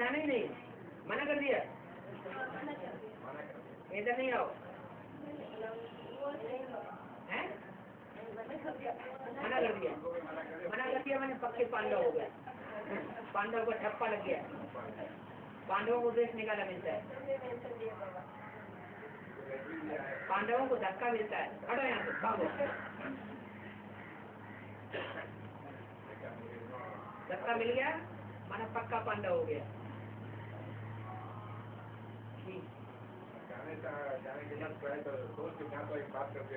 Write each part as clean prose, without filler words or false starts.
जाना ही नहीं, मना कर दिया, इधर नहीं आओ, हैं? मना कर दिया मैंने, पक्के पांडव हो गए, पांडव को ठप्पा लग गया, पांडवों को देश निकाला मिलता है, पांडवों को धक्का मिलता है, हटो यहाँ से, भागो, धक्का मिल गया माना पक्का पांडव हो गया। जाने के बाद दोस्त के साथ एक बात करते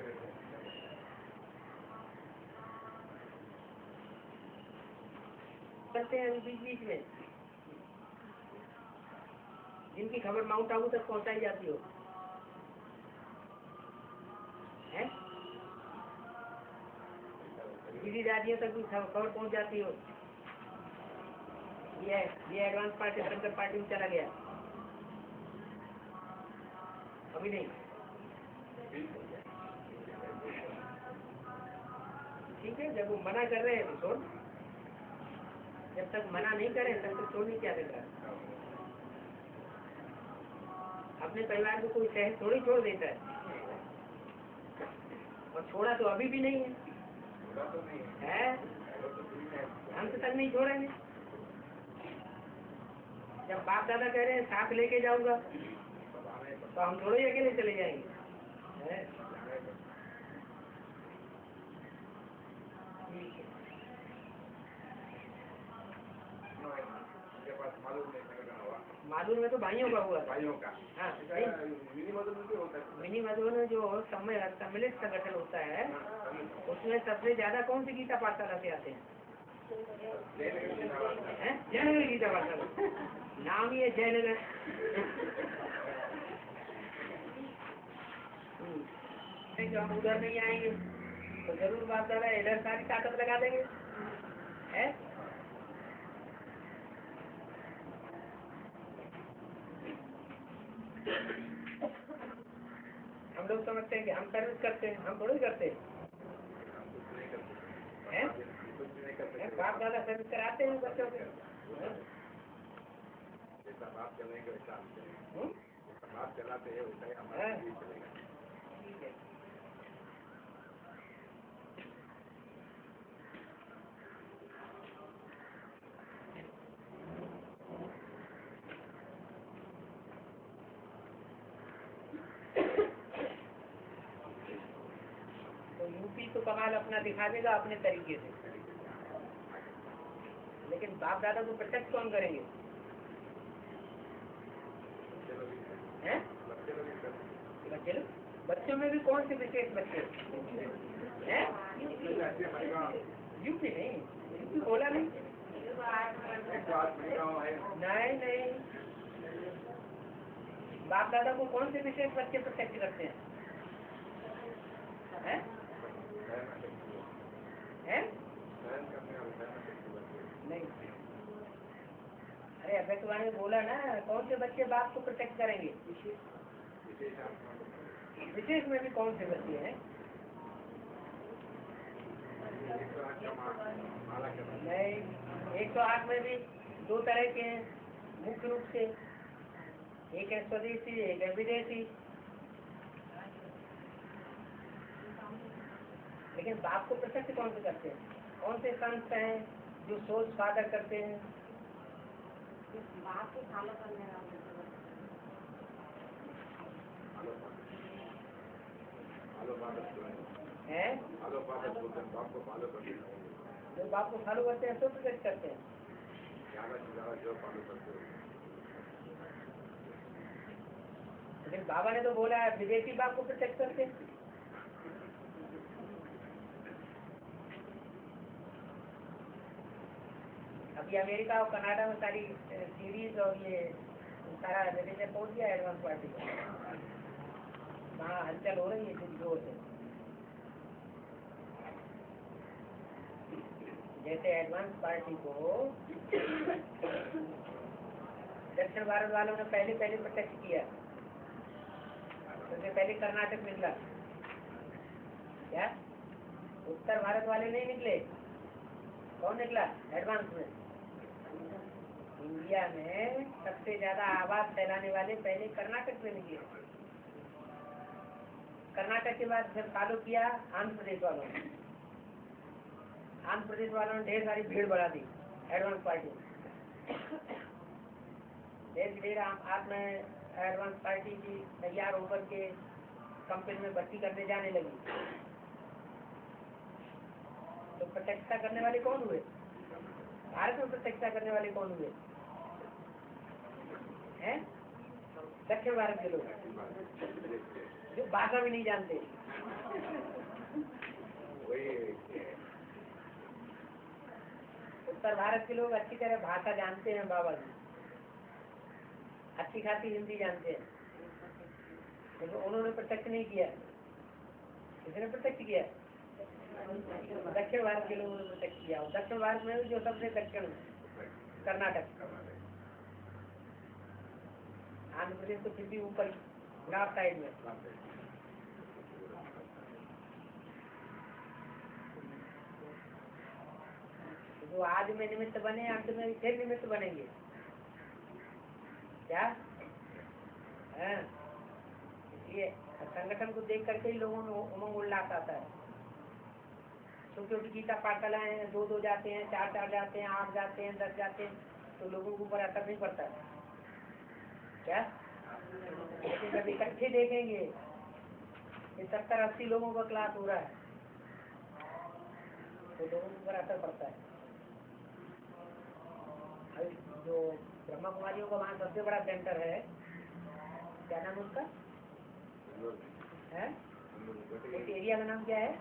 रहते हैं बीच बीच में, जिनकी खबर माउंट आबू तक पहुंचाई जाती हो, है दीदी दादियों तक भी खबर पहुंच जाती हो। ये एडवांस पार्टी शंकर पार्टी में चला गया, अभी नहीं, ठीक है। जब वो मना कर रहे हैं तो छोड़, जब तक मना नहीं करें तब तक छोड़ नहीं, क्या देता है। अपने परिवार को कोई शहर थोड़ी छोड़ देता है, और छोड़ा तो अभी भी नहीं है, हम तो तक नहीं छोड़ेंगे। जब बाप दादा कह रहे हैं साथ लेके जाऊंगा, तो हम थोड़े ही अकेले चले जाएंगे। मालूम में तो भाइयों का हुआ, भाइयों का, हाँ। मिनी मधुबन में जो सम्मिलित संगठन होता है, उसमें सबसे ज्यादा कौन सी गीता पाठशाला से आते हैं? जयनगर गीता पाठशाला, नाम ही है जयनगर। जो हम उधर नहीं आएंगे तो जरूर बात दादा इधर सारी ताकत लगा देंगे, है? हम लोग समझते हैं कि हम सर्विस करते हैं, हम थोड़ी करते हैं, बाप दादा सर्विस कराते हैं बच्चों के। बाप चलाते हैं, तो कमाल अपना दिखा देगा अपने तरीके से, लेकिन बाप दादा को प्रोटेक्ट कौन करेंगे? हैं? बच्चों में भी कौन से विशेष बच्चे हैं? यूपी नहीं, यूपी बोला नहीं, नहीं, बाप दादा को कौन से विशेष बच्चे प्रोटेक्ट करते हैं? हैं? हैं? नहीं, अरे अभ्यक्त ने बोला ना, कौन से बच्चे बाप को प्रोटेक्ट करेंगे? विशेष में भी कौन से बच्चे हैं? नहीं, 108 में भी दो तरह के हैं मुख्य रूप से, एक है स्वदेशी, एक है विदेशी। लेकिन बाप को प्रोटेक्ट कौन से करते हैं? कौन से संत हैं जो सोच फादर करते हैं? बाप को फॉलो करने वाले हैं, जो बाप को फॉलो करते हैं तो प्रोटेक्ट करते हैं। लेकिन बाबा ने तो बोला है विदेशी बाप को प्रोटेक्ट करते हैं। अभी अमेरिका और कनाडा में सारी सीरीज और ये सारा रिलीजन पहुंच गया एडवांस पार्टी को, वहाँ हलचल हो रही है जोर से। जैसे एडवांस पार्टी को दक्षिण भारत वालों ने पहले प्रोटेक्ट किया, सबसे पहले कर्नाटक निकला, क्या उत्तर भारत वाले नहीं निकले? कौन निकला एडवांस में? इंडिया में सबसे ज्यादा आवाज फैलाने वाले पहले कर्नाटक में निकले। कर्नाटक के बाद फिर फॉलो किया आंध्र प्रदेश वालों ने। आंध्र प्रदेश वालों ने ढेर सारी भीड़ बढ़ा दी एडवांस पार्टी। ढेर ढेर आप में एडवांस पार्टी की तैयार होकर के कंपनी में भर्ती करने जाने लगी। तो प्रत्यक्षता करने वाले कौन हुए? भारत में प्रत्यक्षता करने वाले कौन हुए हैं? दक्षिण भारत के लोग जो भाषा भी नहीं जानते। उत्तर भारत के लोग अच्छी तरह भाषा जानते हैं, बाबा जी अच्छी खासी हिंदी जानते हैं, लेकिन उन्होंने प्रत्यक्ष नहीं किया। किसने प्रत्यक्ष किया? दक्षिण भारत के लोगों ने प्रत्यक्ष किया। और दक्षिण भारत में भी जो सबसे दक्षिण कर्नाटक, आंध्र प्रदेश तो फिर भी ऊपर नॉर्थ साइड में। जो आज में निमित्त बने अंत में फिर निमित्त बनेंगे क्या? इसलिए संगठन को देख करके ही लोगों में उमंग उल्लास आता है। छोटी गीता पाठशालाएं हैं, 2-2 जाते हैं, 4-4 जाते हैं, 8 जाते हैं, 10 जाते हैं, तो लोगों के ऊपर असर नहीं पड़ता है क्या? लेकिन जब इकट्ठे देखेंगे ये 70-80 लोगों का क्लास हो रहा है तो लोगों के ऊपर असर पड़ता है। जो ब्रह्मा कुमारियों का वहाँ सबसे बड़ा सेंटर है, क्या नाम उसका है? उस एरिया का नाम क्या है?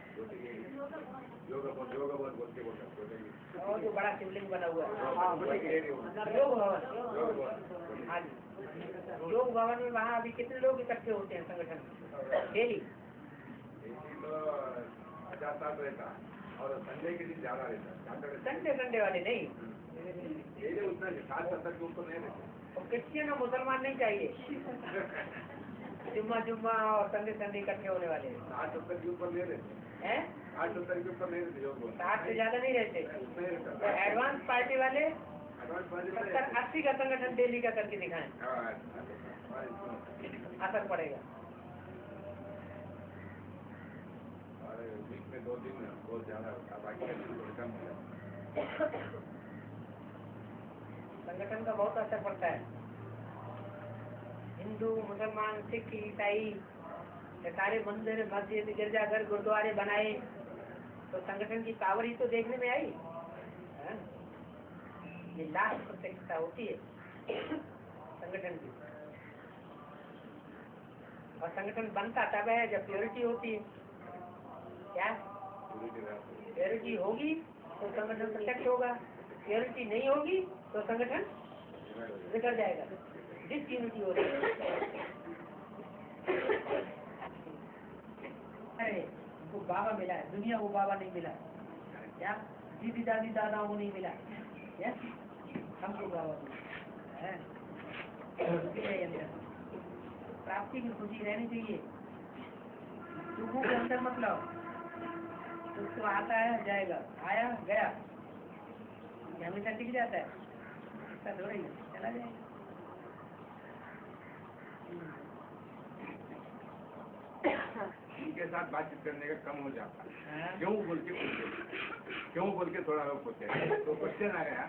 और जो बड़ा शिवलिंग बना हुआ है योग भवन। हाँ जी, योग भवन में वहाँ अभी कितने लोग इकट्ठे होते हैं संगठन डेली? 50-60 रहता और संडे के दिन ज्यादा रहता। संडे वाले नहीं, उतना 60-70 के ऊपर नहीं रहते। और क्रिश्चियन और मुसलमान नहीं चाहिए। जुम्मा और संडे इकट्ठे होने वाले 60-70 के ऊपर नहीं रहते हैं। 60-70 के ऊपर नहीं रहते, 60 से ज्यादा नहीं रहते। तो एडवांस पार्टी वाले 70-80 का संगठन डेली का करके दिखाएं, असर पड़ेगा। वीक में 2 दिन बहुत ज्यादा होता, बाकी कम होता। संगठन का बहुत असर पड़ता है। हिंदू, मुसलमान, सिख, ईसाई सारे मंदिर, मस्जिद, गिरजाघर, गुरुद्वारे बनाए तो संगठन की पावर ही तो देखने में आई। ये लास्ट प्रत्यक्षता होती है संगठन की। और संगठन बनता तब है जब प्योरिटी होती है। क्या प्योरिटी होगी तो संगठन प्रत्यक्ष होगा, प्योरिटी नहीं होगी तो संगठन बिगड़ जाएगा। डिसयूनिटी हो रही है। अरे वो बाबा मिला है, दुनिया को बाबा नहीं मिला क्या? दीदी दादी दादाओं को नहीं मिला क्या? हमको बाबा मिला है। प्राप्ति की खुशी रहनी चाहिए। दुखों के अंदर मतलब उसको आता है जाएगा, आया गया, हमेशा टिक जाता है, इसका थोड़ा ही चला जाएगा। उनके साथ बातचीत करने का कम हो जाता है। क्यों बोल के थोड़ा लोग पूछते हैं तो क्वेश्चन आ गया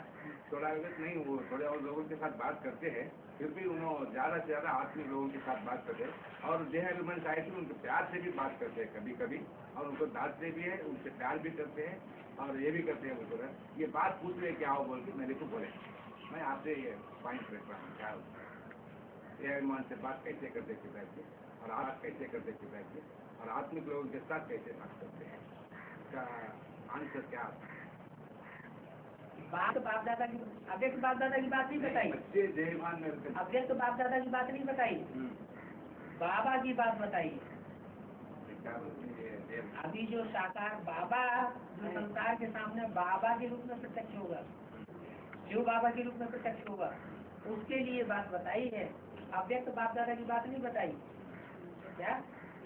थोड़ा नहीं, वो थोड़े और लोगों के साथ बात करते हैं, फिर भी उन्होंने ज्यादा से ज्यादा आत्मिक लोगों के साथ बात करते हैं और देह अभिमान साहित्य में उनके प्यार से भी बात करते हैं कभी कभी, और उनको डांटते भी है, उनसे प्यार भी करते हैं और ये भी करते हैं उनको ये बात पूछ रहे क्या हो बोल के मेरे को बोले, मैं आपसे ये पॉइंट रख रहा हूँ क्या होता है देह अभिमान से बात कैसे करते पिताजी और आप कैसे करते पिताजी और आत्मिक लोगों के साथ कैसे बात करते हैं, इसका आंसर क्या आता है? बात बाप दादा की, अव्यक्त बाप दादा की बात नहीं बताई, अव्यक्त बाप दादा की बात नहीं बताई, बाबा की बात बताई। अभी जो साकार बाबा जो संसार के सामने बाबा के रूप में प्रत्यक्ष होगा, जो बाबा के रूप में प्रत्यक्ष होगा उसके लिए बात बताई है। अव्यक्त बाप दादा की बात नहीं बताई क्या?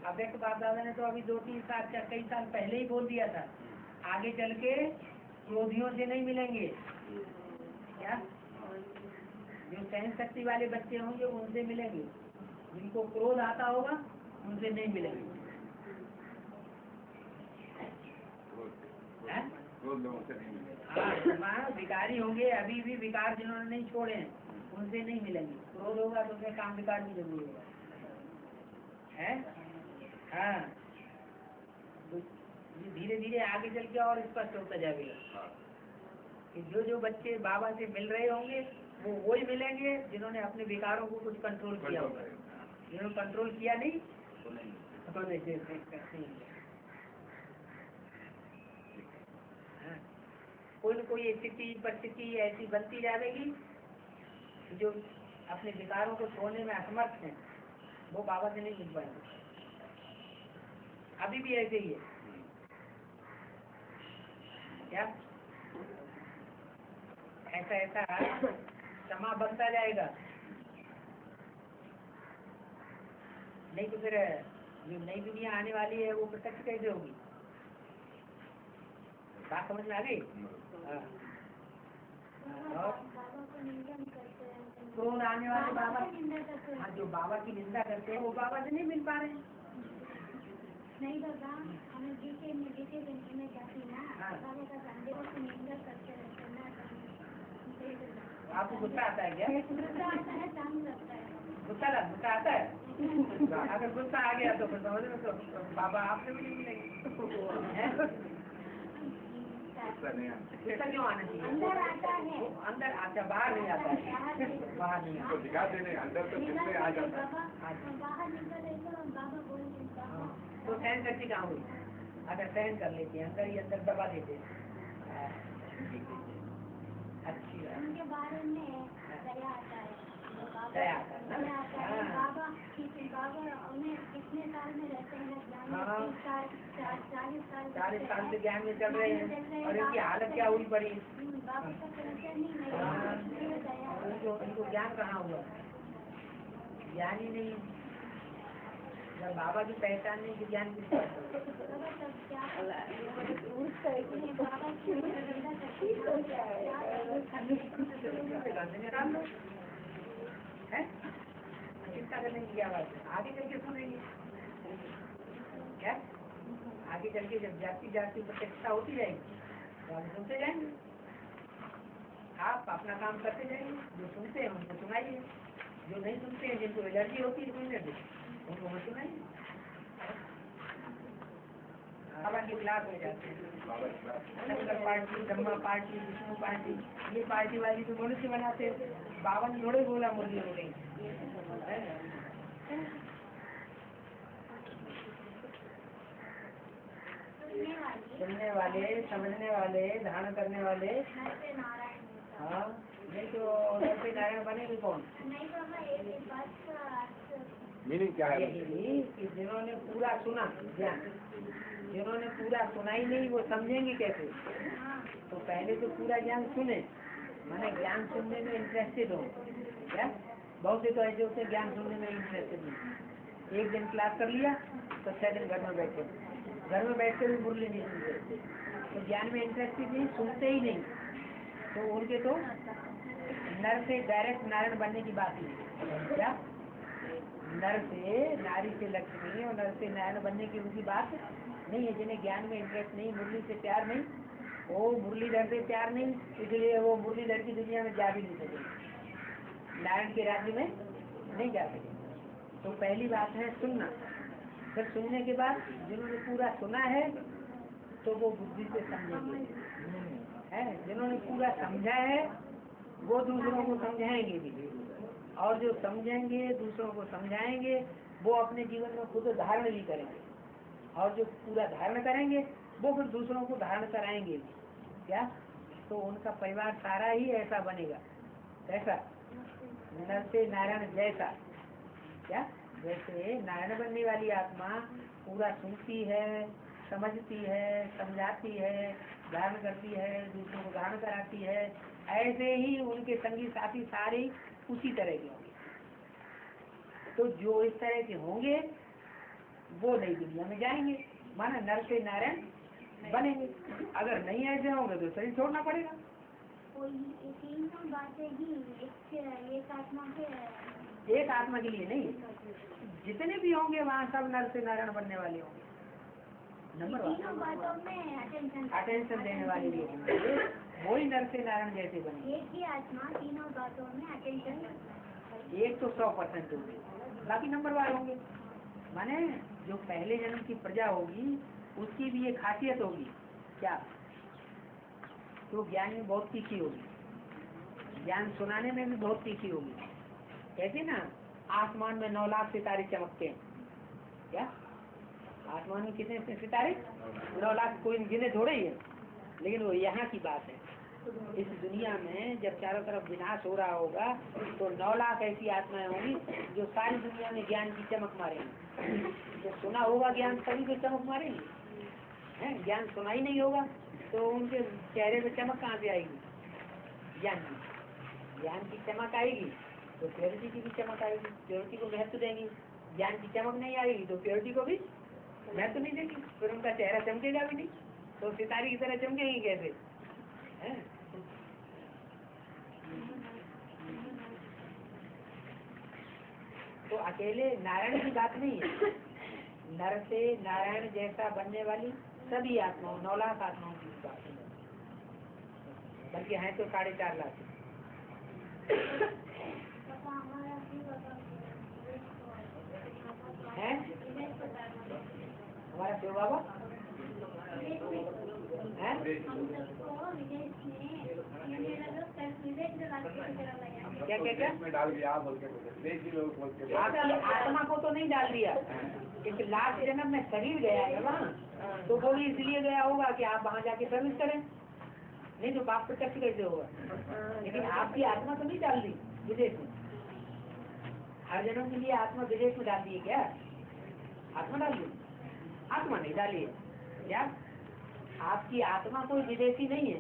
अव्यक्त बाप दादा ने तो अभी 2-3 साल या कई साल पहले ही बोल दिया था, आगे चल के क्रोधियों से नहीं मिलेंगे क्या? जो सहन शक्ति वाले बच्चे होंगे उनसे मिलेंगे, जिनको क्रोध आता होगा उनसे नहीं मिलेंगे। लोगों से नहीं मिलेंगे। हाँ, विकारी होंगे, अभी भी विकार जिन्होंने नहीं छोड़े हैं उनसे नहीं मिलेंगे। क्रोध होगा तो उसमें काम विकार भी जरूरी होगा, है। हाँ, तो धीरे धीरे आगे चल के और स्पष्ट होता जाएगा कि जो जो बच्चे बाबा से मिल रहे होंगे वो वही मिलेंगे जिन्होंने अपने विकारों को कुछ कंट्रोल किया होगा। जिन्होंने कंट्रोल किया नहीं तो नहीं। हाँ, कोई न कोई स्थिति परिस्थिति ऐसी बनती जाएगी जो अपने विकारों को छोड़ने में असमर्थ हैं, वो बाबा से नहीं मिल पाएंगे। अभी भी ऐसे ही है क्या? ऐसा ऐसा क्षमा बनता जाएगा, नहीं तो फिर जो नई दुनिया आने वाली है वो प्रत्यक्ष कैसे होगी? बात समझ में आ गई? और क्रोध आने वाले बाबा, हाँ, जो बाबा की निंदा करते हैं वो बाबा से नहीं मिल पा रहे हैं। नहीं बाबा, हमें जीते में जाती ना, बाबा का संदेश से निंदा करते रहते ना। आपको गुस्सा आता है क्या? गुस्सा आता है, शाम लगता है। गुस्सा आता है? अगर गुस्सा आ गया तो फिर समझ में तो बाबा आपसे भी नहीं मिलेंगे। गुस्सा क्यों आना चाहिए? अंदर आता है, अंदर आता, बाहर नहीं आता है। बाहर नहीं आता। दिखाते नहीं, अंदर तो कितने आ जाता है। बाहर निकले तो बाबा बोलते बाबा। तो सहन शक्ति कहाँ हुई? अगर सहन कर लेते हैं, अंदर ही अंदर दबा देते हैं। अच्छी बात। उनके बारे में दया आता है। दया आता है। बाबा उन्हें कितने साल में रहते हैं? 40 साल से ज्ञान में चल रहे हैं और इनकी हालत क्या हुई पड़ी? बाबा का पहचान नहीं उनको ज्ञान कहाँ हुआ? ज्ञान ही नहीं। जब बाबा की पहचान नहीं कि ज्ञान किस बात है? चिंता करने की क्या बात है? आगे चल के सुनेंगे क्या? आगे चल के जब जाती जाती प्रत्यक्षता होती जाएगी तो आगे सुनते जाएंगे। आप अपना काम करते जाएंगे, जो सुनते हैं उनको सुनाइए, जो नहीं सुनते हैं, जिनको एलर्जी होती है सुनने से, उनको मत सुनाइए। बाबा की क्लास हो जाते हैं, Shankar party, Brahma party, Vishnu party, ये पार्टी वाली तो मनुष्य बनाते हैं। बाबा ने थोड़े बोला मुरली हो गई। सुनने वाले, समझने वाले, धारण करने वाले। हाँ, नहीं तो नरसिंह नारायण बनेंगे कौन? मीनिंग क्या है? कि जिन्होंने पूरा सुना ज्ञान, जिन्होंने पूरा सुना ही नहीं वो समझेंगे कैसे? तो पहले तो पूरा ज्ञान सुने, माने ज्ञान सुनने में इंटरेस्टेड हो क्या? बहुत से तो ऐसे होते ज्ञान सुनने में इंटरेस्टेड नहीं। एक दिन क्लास कर लिया तो 6 दिन घर में बैठे, घर में बैठ कर भी मुरली नहीं सुनते, तो ज्ञान में इंटरेस्टेड नहीं, सुनते ही नहीं। तो उनके तो नर से डायरेक्ट नारायण बनने की बात ही क्या? नर से नारी से लक्ष्मी और नर से नारायण बनने की उनकी बात नहीं है। जिन्हें ज्ञान में इंटरेस्ट नहीं, मुरली से प्यार नहीं, वो मुरलीधर से प्यार नहीं, इसलिए वो मुरलीधर की दुनिया में जा भी नहीं सके, नारायण के राज्य में नहीं जा सके। तो पहली बात है सुनना। फिर सुनने के बाद जिन्होंने पूरा सुना है तो वो बुद्धि से समझेंगे, है। जिन्होंने पूरा समझा है वो दूसरों को समझाएंगे भी, और जो समझेंगे दूसरों को समझाएंगे वो अपने जीवन में खुद धारण भी करेंगे, और जो पूरा धारण करेंगे वो फिर दूसरों को धारण कराएंगे भी क्या? तो उनका परिवार सारा ही ऐसा बनेगा। कैसा? नर से नारायण जैसा क्या? जैसे नारायण बनने वाली आत्मा पूरा सुनती है, समझती है, समझाती है, धारण करती है, दूसरों को धारण कराती है, ऐसे ही उनके संगी साथी सारे उसी तरह के होंगे। तो जो इस तरह के होंगे वो नई दुनिया में जाएंगे, माना नर से नारायण बनेंगे। अगर नहीं ऐसे होंगे तो शरीर छोड़ना पड़ेगा, कोई तीनों बातें ही एक आत्मा के एक आत्मा के लिए नहीं, जितने भी होंगे वहाँ सब नर से नारायण बनने वाले होंगे। नंबर तीनों बातों में अटेंशन देने वाले लोग होंगे, वही नर से नारायण जैसे बने। एक ही आत्मा तीनों बातों में अटेंशन, एक तो 100% होंगे, बाकी नंबरवार होंगे। माने जो पहले जन्म की प्रजा होगी उसकी भी एक खासियत होगी क्या, तो ज्ञान में बहुत तीखी होगी, ज्ञान सुनाने में भी बहुत तीखी होगी। कहते ना आसमान में 9 लाख सितारे चमकते हैं, क्या आसमान में कितने सितारे? 9 लाख, कोई गिने थोड़े ही है, लेकिन वो यहाँ की बात है। इस दुनिया में जब चारों तरफ विनाश हो रहा होगा तो 9 लाख ऐसी आत्माएं होंगी जो सारी दुनिया में ज्ञान की चमक मारेंगी। जो सुना होगा ज्ञान तभी तो चमक मारेंगे, हैं? ज्ञान सुना ही नहीं होगा तो उनके चेहरे पे चमक कहाँ से आएगी? ज्ञान की चमक आएगी तो प्योरिटी की भी चमक आएगी, प्योरिटी को महत्व देंगी। ज्ञान की चमक नहीं आएगी तो प्योरिटी को भी महत्व नहीं देंगी, फिर उनका चेहरा चमकेगा भी नहीं, तो सितारे की तरह चमकेंगे कैसे? हैं? तो अकेले नारायण की बात नहीं है, नर से नारायण जैसा बनने वाली सभी आत्माओं 9 लाख आत्माओं की बात है, बल्कि हैं तो 4.5 लाख है। हमारा शिव बाबा है क्या क्या क्या में डाल दिया बोलते आत्मा को तो नहीं डाल दिया, क्योंकि लास्ट जन्म में शरीर गया है वहाँ, तो वो भी इसलिए गया होगा कि आप वहाँ जाके सर्विस करें, नहीं तो पाप प्रत्यक्ष कैसे होगा। लेकिन आपकी आत्मा तो नहीं डाल दी विदेश में, हर जन्म के लिए आत्मा विदेश में डाल दी है क्या? आत्मा डाल दी? आत्मा नहीं डाली है क्या? आपकी आत्मा कोई विदेशी नहीं है,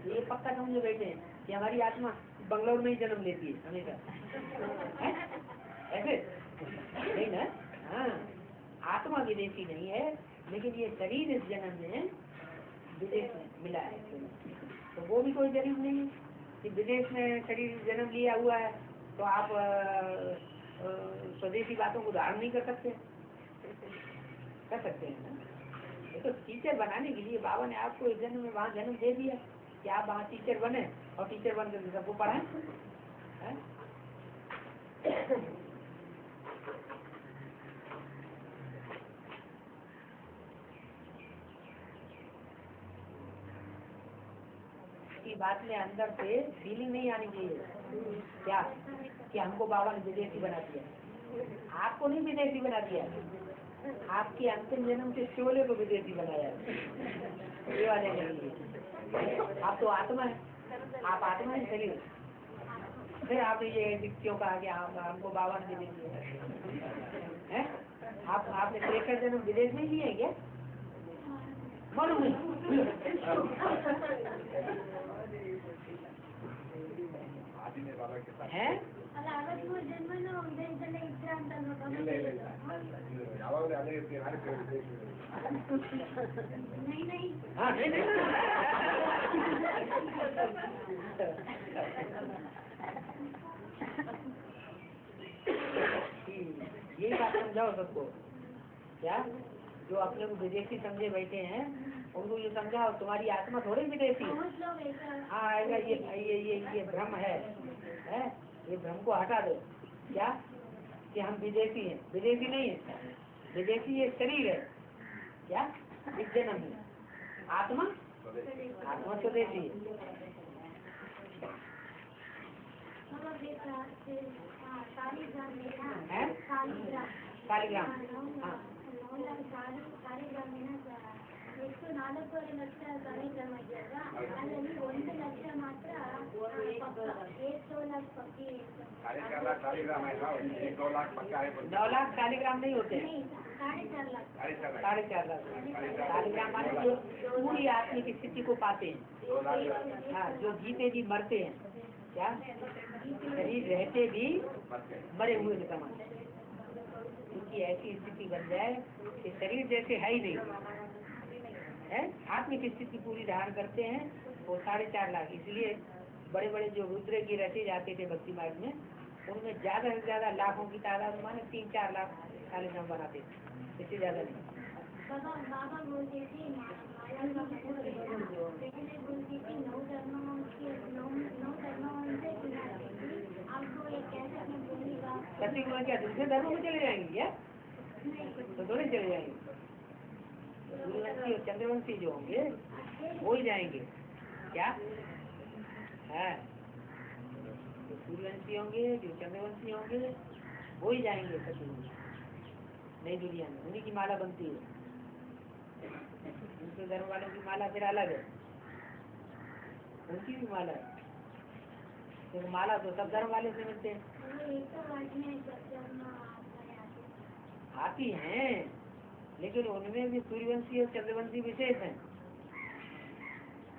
ये पक्का समझे बैठे हैं कि हमारी आत्मा बंगलौर में ही जन्म लेती है हमेशा, ऐसे नहीं ना। हाँ, आत्मा विदेशी नहीं है, लेकिन ये शरीर इस जन्म में विदेश में मिला है, तो वो भी कोई जरूरी नहीं है कि विदेश में शरीर जन्म लिया हुआ है तो आप स्वदेशी बातों को धारण नहीं कर सकते हैं ना। ये तो टीचर बनाने के लिए बाबा ने आपको इस जन्म में वहाँ जन्म दे दिया कि आप वहाँ टीचर बने और टीचर बनकर सबको पढ़ाएं। की बात में अंदर से फीलिंग नहीं आनी चाहिए क्या कि हमको बाबा ने विदेशी बना दिया। आपको नहीं विदेशी बना दिया, आपके अंतिम जन्म के शोले को विदेशी बनाया ये वाले के लिए। आप तो आत्मा है, आप आत्मा है शरीर, फिर आपने ये क्यों कहा कि हमको बाबा ने विदेशी है? आपने प्रेक्षक जन्म विदेश में लिए है क्या? मालूम है? यही बात समझाओ सबको, क्या जो अपने को विदेशी समझे बैठे हैं उनको ये समझाओ तुम्हारी आत्मा थोड़ी विदेशी है। हाँ, ये भ्रम है, ये भ्रम को हटा दो क्या कि हम विदेशी हैं। विदेशी नहीं है, विदेशी ये शरीर है क्या इस जन्म में, आत्मा स्वदेशी है। शालिग्राम हाँ ಎಷ್ಟು 4 ಲಕ್ಷ ಕಾರ್ಯಕ್ರಮ ಇದೆಯಲ್ವಾ, ಅದರಲ್ಲಿ 1 ಲಕ್ಷ ಮಾತ್ರ 1 लाख पक्की 9 लाख शालिग्राम नहीं होते, 4.5 लाख 4.5 लाख शालिग्राम माने जो पूरी आत्मिक स्थिति को पाते हैं। हाँ, जो जीते जी मरते हैं क्या, शरीर रहते भी मरे हुए के समान, क्योंकि ऐसी स्थिति बन जाए कि शरीर जैसे है ही नहीं, है, आत्मिक स्थिति पूरी धारण करते हैं वो 4.5 लाख। इसलिए बड़े बड़े जो रुद्र की रचे जाते थे भक्ति मार्ग में, उनमें ज्यादा से ज्यादा लाखों की तादाद माने 3-4 लाख काले नाम बनाते थे, इससे ज्यादा नहीं। बाबा बोलते थे माला का पहले बोलती थी 9 धर्मों से आपको एक कैसे में बोलेगा सती गुण क्या दूसरे धर्मों में चले जाएंगे क्या? तो थोड़े चले जाएंगे। सूर्यवंशी और चंद्रवंशी जो होंगे वो ही जाएंगे क्या है? तो सूर्यवंशी होंगे जो चंद्रवंशी होंगे वो ही जाएंगे सती गुण नई दुनिया में, उन्हीं की माला बनती है। दूसरे धर्म वालों की माला फिर अलग है, उनकी भी माला है। तो माला तो सब धर्म वाले से मिलते हैं, आती हैं, लेकिन उनमें भी सूर्यवंशी और चंद्रवंशी विशेष हैं।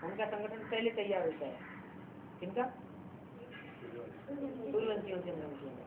उनका संगठन पहले तैयार होता है। किनका? सूर्यवंशी और चंद्रवंशी का।